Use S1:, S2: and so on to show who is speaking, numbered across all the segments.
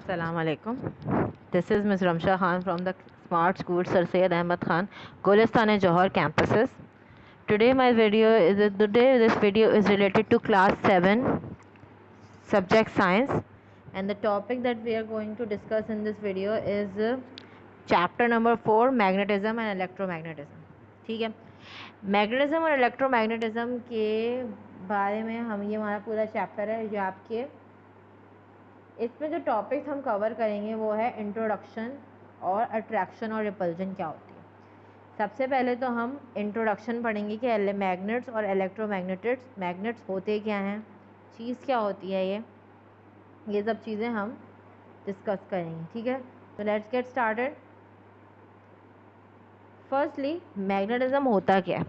S1: Assalamu alaikum. This is Ms. Ramsha Khan from the Smart School Sir Syed Ahmed Khan, Golestan e Johor campuses. Today this video is related to class 7 subject science, and the topic that we are going to discuss in this video is chapter number 4 magnetism and electromagnetism. ठीक है, magnetism और electromagnetism के बारे में ये हमारा पूरा chapter है जो आपके इसमें जो टॉपिक्स हम कवर करेंगे वो है इंट्रोडक्शन और अट्रैक्शन और रिपल्जन क्या होती है। सबसे पहले तो हम इंट्रोडक्शन पढ़ेंगे कि मैग्नेट्स और मैग्नेट्स होते क्या हैं, चीज़ क्या होती है, ये सब चीज़ें हम डिस्कस करेंगे। ठीक है, तो let's get started. Firstly magnetism होता क्या है।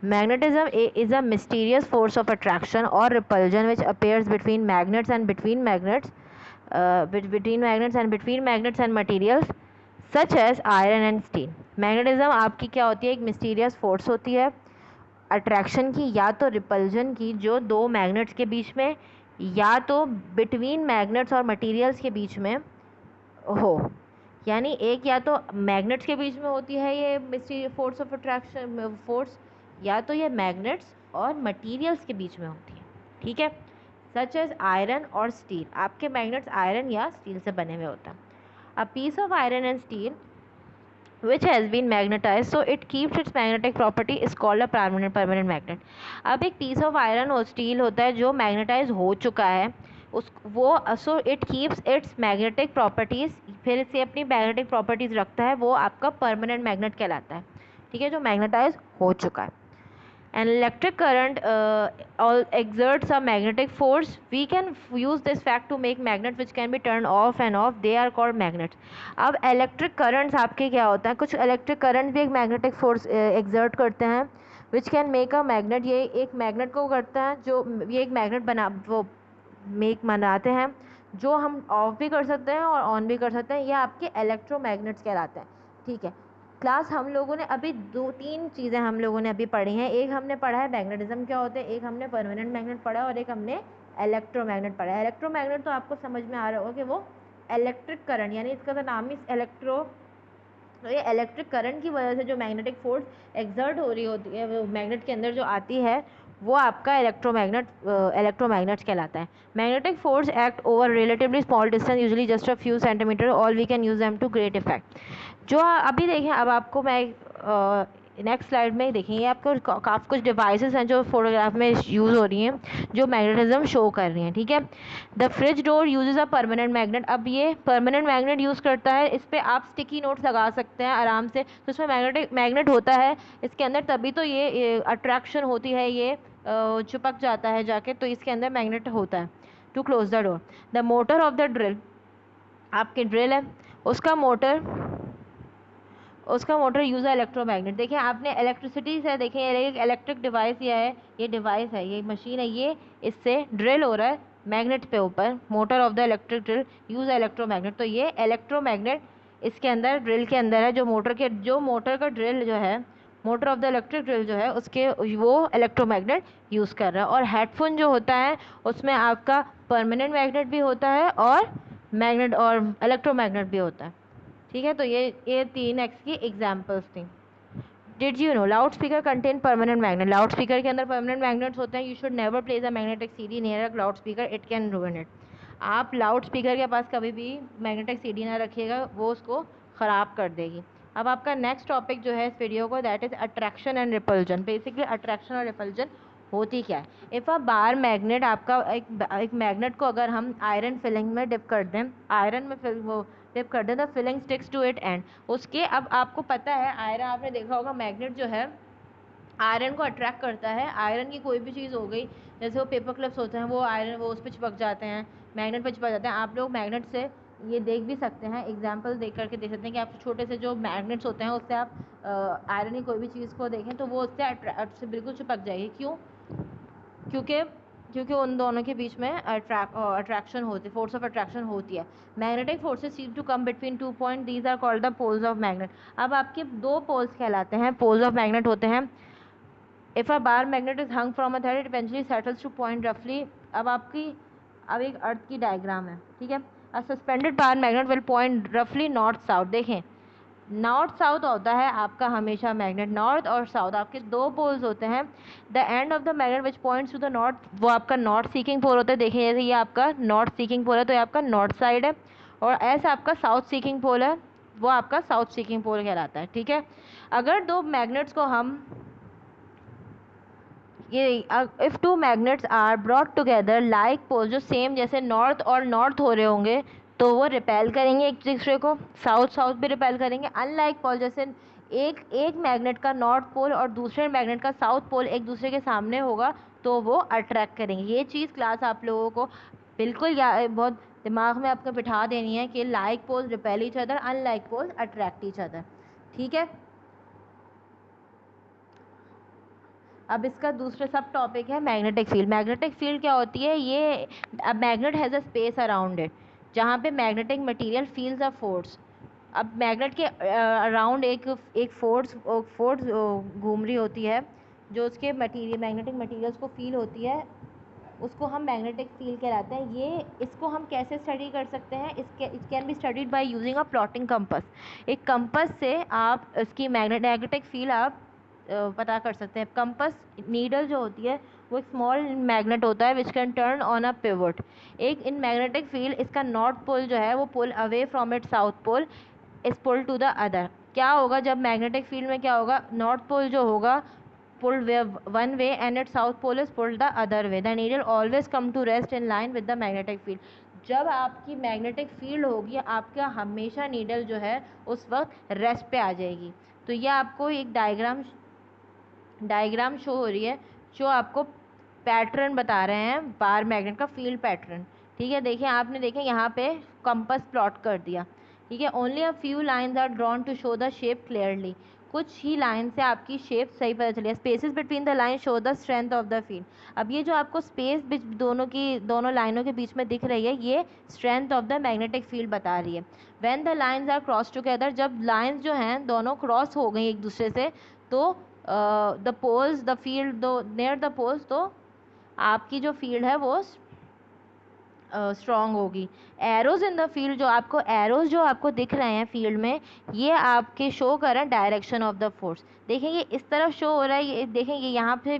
S1: Magnetism is a mysterious force of attraction और repulsion which appears between magnets and between magnets and materials such as iron and steel। Magnetism आपकी क्या होती है, एक मिस्टीरियस फोर्स होती है अट्रैक्शन की या तो रिपल्जन की, जो दो मैग्नेट्स के बीच में या तो बिटवीन मैग्नेट्स और मटेरियल्स के बीच में हो, यानी एक या तो मैग्नेट्स के बीच में होती है ये mysterious force of attraction force, या तो ये मैग्नेट्स और मटेरियल्स के बीच में होती है। ठीक है, सच एज आयरन और स्टील, आपके मैग्नेट्स आयरन या स्टील से बने हुए होता है। A piece of iron and steel which has been magnetized so it keeps its magnetic property is called a permanent magnet। अब एक पीस ऑफ आयरन और स्टील होता है जो मैग्नेटाइज हो चुका है, उस वो so it keeps it's magnetic properties, फिर से अपनी मैग्नेटिक प्रॉपर्टीज़ रखता है, वो आपका परमानेंट मैग्नेट कहलाता है। ठीक है, जो मैग्नेटाइज हो चुका है। An electric current exerts a magnetic force. We can use this fact to make magnets which can be turned off and off. They are called magnets। अब इलेक्ट्रिक करंट्स आपके क्या होता है, कुछ इलेक्ट्रिक करंट भी एक मैग्नेटिक फोर्स एक्सर्ट करते हैं which can make a magnet. ये एक मैग्नेट को करता है, जो ये एक मैग्नेट बनाते हैं, जो हम ऑफ भी कर सकते हैं और ऑन भी कर सकते हैं। ये आपके इलेक्ट्रोमैग्नेट्स कहलाते हैं। ठीक है, क्लास हम लोगों ने अभी 2-3 चीज़ें हम लोगों ने अभी पढ़ी हैं। एक हमने पढ़ा है मैग्नेटिज्म क्या होते हैं, एक हमने परमानेंट मैग्नेट पढ़ा और एक हमने इलेक्ट्रोमैग्नेट पढ़ा है। इलेक्ट्रोमैग्नेट तो आपको समझ में आ रहा होगा कि वो इलेक्ट्रिक करंट, यानी इसका तो नाम ही इलेक्ट्रो, तो ये इलेक्ट्रिक करंट की वजह से जो मैग्नेटिक फोर्स एक्सर्ट हो रही होती है वो मैग्नेट के अंदर जो आती है, वो आपका इलेक्ट्रोमैग्नेट्स कहलाता है। Magnetic force act over relatively small distance, usually just a few centimetre, all we can use them to great effect. जो अभी देखें, अब आपको मैं नेक्स्ट स्लाइड में देखें, ये आपको काफ़ी कुछ डिवाइसेस हैं जो फोटोग्राफ में यूज़ हो रही हैं, जो मैग्नेटिज्म शो कर रही हैं। ठीक है, the fridge door uses a permanent magnet. अब ये परमानेंट मैग्नेट यूज़ करता है, इस पर आप स्टिकी नोट्स लगा सकते हैं आराम से, तो इसमें मैग्नेट होता है इसके अंदर, तभी तो ये अट्रैक्शन होती है, ये चिपक जाता है जाके, तो इसके अंदर मैग्नेट होता है। To close the door, the motor of the drill, आपकी ड्रिल है उसका मोटर यूज़ है इलेक्ट्रोमैग्नेट। देखिए आपने इलेक्ट्रिसिटी से देखें, एक इलेक्ट्रिक डिवाइस ये डिवाइस है, ये मशीन है, ये इससे ड्रिल हो रहा है मैग्नेट पे ऊपर। Motor of the electric drill use है इलेक्ट्रोमैग्नेट, तो ये इलेक्ट्रोमैग्नेट इसके अंदर ड्रिल के अंदर है। जो मोटर का ड्रिल जो है, motor of the electric drill जो है, उसके वो इलेक्ट्रोमैग्नेट यूज़ कर रहा है। और हेडफोन जो होता है उसमें आपका परमानेंट मैग्नेट भी होता है और मैग्नेट और इलेक्ट्रोमैग्नेट भी होता है। ठीक है, तो ये 3x की एग्जाम्पल्स थी। Did you no loud speaker contain permanent magnet. Loud speaker के अंदर परमानेंट मैग्नेट्स होते हैं। You should never place a magnetic CD near a loud speaker, it can रूइन it. आप लाउड स्पीकर के पास कभी भी मैग्नेटिक सीडी ना रखिएगा, वो उसको ख़राब कर देगी। अब आपका नेक्स्ट टॉपिक जो है इस वीडियो को, that is attraction and repulsion. Basically attraction और रिपल्जन होती क्या है। इफ़ अ बार मैग्नेट, आपका एक मैग्नेट को अगर हम आयरन फिलिंग में डिप कर दें, आयरन में वो डिप कर दें, the filling sticks to it and उसके। अब आपको पता है आयरन, आपने देखा होगा मैग्नेट जो है आयरन को अट्रैक्ट करता है। आयरन की कोई भी चीज़ हो गई, जैसे वो पेपर क्लिप्स होते हैं, वो आयरन वो उस पर चिपक जाते हैं, मैग्नेट पर चिपक जाते हैं। आप लोग मैग्नेट से ये देख भी सकते हैं, एग्जाम्पल देख करके देख सकते हैं कि आप छोटे से जो मैग्नेट्स होते हैं उससे आप आयरन की कोई भी चीज़ को देखें तो वो उससे बिल्कुल चिपक जाएगी। क्यों? क्योंकि उन दोनों के बीच में अट्रैक्शन होती है, फोर्स ऑफ अट्रैक्शन होती है। Magnetic forces seem to come between 2 point, these are called the poles of magnet. अब आपके 2 पोल्स कहलाते हैं, पोल्स ऑफ मैग्नेट होते हैं। If a bar magnet is hung from a thread, it eventually settles to point रफली। अब एक earth की डायग्राम है, ठीक है, a suspended bar magnet will point रफली नॉर्थ साउथ। देखें नॉर्थ साउथ होता है आपका हमेशा मैग्नेट, नॉर्थ और साउथ आपके दो पोल्स होते हैं। The end of the magnet which points to the north वो आपका नॉर्थ सीकिंग पोल होता है। देखिए जैसे ये आपका नॉर्थ सीकिंग पोल है तो ये आपका नॉर्थ साइड है, और ऐसा आपका साउथ सीकिंग पोल है वो आपका साउथ सीकिंग पोल कहलाता है। ठीक है, अगर दो मैग्नेट्स को हम ये if two magnets are brought together like pole, जो सेम जैसे नॉर्थ और नॉर्थ हो रहे होंगे तो वो रिपेल करेंगे एक दूसरे को, साउथ साउथ भी रिपेल करेंगे। अनलाइक पोल जैसे एक एक मैग्नेट का नॉर्थ पोल और दूसरे मैग्नेट का साउथ पोल एक दूसरे के सामने होगा तो वो अट्रैक्ट करेंगे। ये चीज़ क्लास आप लोगों को बिल्कुल या बहुत दिमाग में आपको बिठा देनी है कि like pole repel each other, unlike pole attract each other. ठीक है, अब इसका दूसरा सब टॉपिक है मैग्नेटिक फील्ड। मैग्नेटिक फील्ड क्या होती है? ये अब magnet has a space around it जहाँ पे magnetic material feels a force. अब मैग्नेट के अराउंड एक फोर्स घूम रही होती है जो उसके मटीरियल मैग्नेटिक मटीरियल्स को फील होती है, उसको हम मैग्नेटिक फील्ड कहलाते हैं। ये इसको हम कैसे स्टडी कर सकते हैं? It can be studied by using a plotting compass. एक कंपास से आप इसकी मैग्नेटिक फील्ड आप पता कर सकते हैं। कंपास नीडल जो होती है वो एक स्मॉल मैग्नेट होता है which can turn on a pivot. एक इन मैग्नेटिक फील्ड इसका नॉर्थ पोल जो है वो pull away from it south pole is pull to the other. क्या होगा जब मैग्नेटिक फील्ड में क्या होगा? नॉर्थ पोल जो होगा pulled one way and its south pole is pulled the other way. The needle always come to rest in line with the magnetic field. जब आपकी मैग्नेटिक फील्ड होगी आपका हमेशा नीडल जो है उस वक्त रेस्ट पे आ जाएगी। तो ये आपको एक डायग्राम शो हो रही है जो आपको पैटर्न बता रहे हैं बार मैग्नेट का फील्ड पैटर्न। ठीक है, देखिए आपने देखे यहाँ पे कंपास प्लॉट कर दिया। ठीक है, only a few lines are drawn to show the shape clearly. कुछ ही लाइन से आपकी शेप सही पता चली है। Spaces between the line show the strength of the field. अब ये जो आपको स्पेस दोनों लाइनों के बीच में दिख रही है ये strength of the magnetic field बता रही है। When the lines are cross together, जब लाइंस जो हैं दोनों क्रॉस हो गई एक दूसरे से तो द पोल्स द फील्ड दो नियर द पोल्स, तो आपकी जो फील्ड है वो स्ट्रॉन्ग होगी। एरोज इन द फील्ड, जो आपको एरोज जो आपको दिख रहे हैं फील्ड में ये आपके शो कर रहे हैं डायरेक्शन ऑफ द फोर्स। देखेंगे इस तरफ शो हो रहा है, ये देखेंगे यहाँ पे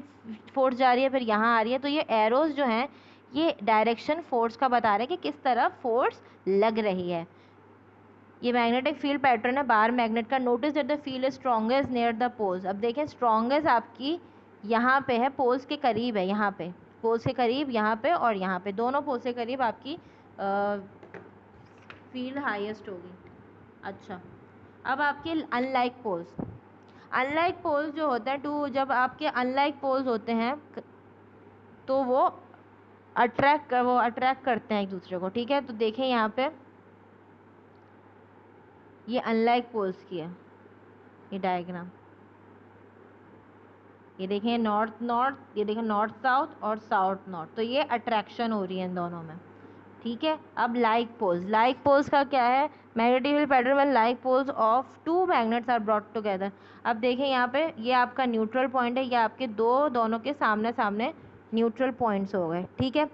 S1: फोर्स जा रही है फिर यहाँ आ रही है, तो ये एरोज जो हैं ये डायरेक्शन फोर्स का बता रहे हैं कि किस तरफ फोर्स लग रही है। ये मैग्नेटिक फील्ड पैटर्न है बार मैग्नेट का। Notice that the field is strongest near the poles. अब देखें स्ट्रॉन्गेस्ट आपकी यहाँ पे है, पोल्स के करीब है, यहाँ पे पोल्स के करीब यहाँ पे और यहाँ पे दोनों पोल्स के करीब आपकी फील्ड हाईएस्ट होगी। अच्छा, अब आपके अनलाइक पोल्स जो होते हैं टू जब आपके अनलाइक पोल्स होते हैं तो वो अट्रैक्ट करते हैं एक दूसरे को। ठीक है, तो देखें यहाँ पे ये अनलाइक पोल्स की है ये डायग्राम। ये देखें नॉर्थ नॉर्थ, ये देखें नॉर्थ साउथ और साउथ नॉर्थ, तो ये अट्रैक्शन हो रही है इन दोनों में। ठीक है, अब लाइक पोल्स का क्या है? मैग्नेटिक फील्ड पैटर्न में like poles of two magnets are brought together. अब देखें यहाँ पे ये आपका न्यूट्रल पॉइंट है, ये आपके दोनों के सामने सामने न्यूट्रल पॉइंट्स हो गए। ठीक है,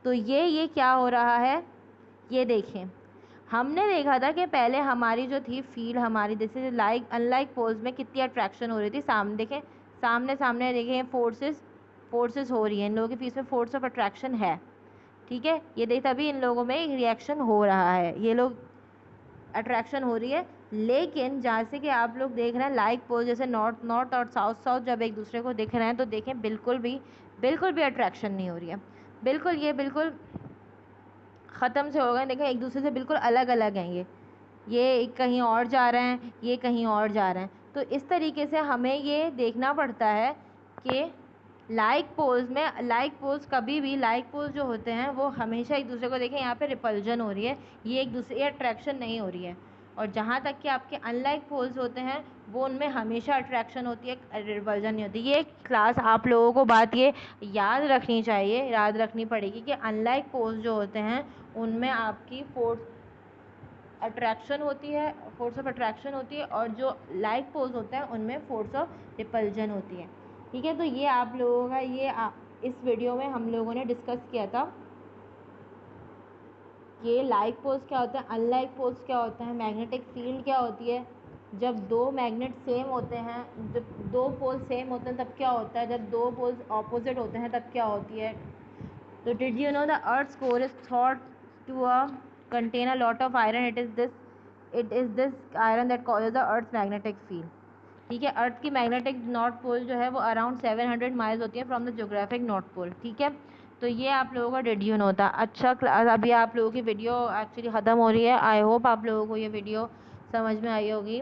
S1: तो ये क्या हो रहा है? ये देखें हमने देखा था कि पहले हमारी जो थी फील्ड हमारी जैसे लाइक अनलाइक पोल्स में कितनी अट्रैक्शन हो रही थी। सामने सामने देखें फोर्सेस हो रही हैं, इन लोगों के बीच में फोर्स ऑफ अट्रैक्शन है। ठीक है, ये देख तभी इन लोगों में एक रिएक्शन हो रहा है, ये लोग अट्रैक्शन हो रही है। लेकिन जैसे कि आप लोग देख रहे हैं लाइक पोल जैसे नॉर्थ नॉर्थ और साउथ साउथ जब एक दूसरे को दिख रहे हैं तो देखें बिल्कुल भी अट्रैक्शन नहीं हो रही है। बिल्कुल ख़त्म से हो गए। देखें एक दूसरे से बिल्कुल अलग अलग हैं ये कहीं और जा रहे हैं, ये कहीं और जा रहे हैं। तो इस तरीके से हमें ये देखना पड़ता है कि लाइक पोल्स कभी भी लाइक पोल्स जो होते हैं वो हमेशा एक दूसरे को देखें यहाँ पे रिपल्जन हो रही है, ये एक दूसरे अट्रैक्शन नहीं हो रही है। और जहाँ तक कि आपके अनलाइक पोल्स होते हैं वो उनमें हमेशा अट्रैक्शन होती है, रिपल्जन नहीं होती। ये क्लास आप लोगों को बात ये याद रखनी पड़ेगी कि अनलाइक पोल्स जो होते हैं उनमें आपकी फोर्स ऑफ अट्रैक्शन होती है और जो लाइक पोल्स होते हैं उनमें फोर्स ऑफ रिपल्जन होती है। ठीक है, तो ये आप लोगों का इस वीडियो में हम लोगों ने डिस्कस किया था ये लाइक पोल्स क्या होते हैं, अनलाइक पोल्स क्या होते हैं, मैग्नेटिक फील्ड क्या होती है, जब दो मैग्नेट सेम होते हैं, जब दो पोल सेम होते हैं तब क्या होता है, जब दो पोल्स ऑपोजिट होते हैं तब क्या होती है। तो did you know the earth's core is thought to contain a lot of iron. It is this iron that causes the earth's magnetic field. ठीक है, अर्थ की मैग्नेटिक नॉर्थ पोल जो है वो अराउंड 700 माइल्स होती है from the geographic north pole. ठीक है, तो ये आप लोगों का डिड यू नो था। अच्छा क्लास, अभी आप लोगों की वीडियो एक्चुअली ख़त्म हो रही है। आई होप आप लोगों को ये वीडियो समझ में आई होगी।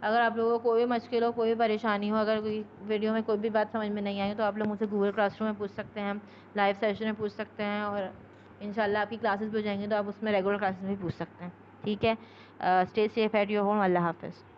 S1: अगर आप लोगों को कोई भी मुश्किल हो, कोई भी परेशानी हो, अगर कोई वीडियो में कोई भी बात समझ में नहीं आई तो आप लोग मुझसे गूगल क्लासरूम में पूछ सकते हैं, लाइव सेशन में पूछ सकते हैं, और इंशाल्लाह आपकी क्लासेस भी हो जाएंगी तो आप उसमें रेगुलर क्लासेस में भी पूछ सकते हैं। ठीक है, stay safe at your home. अल्लाह हाफ़िज़।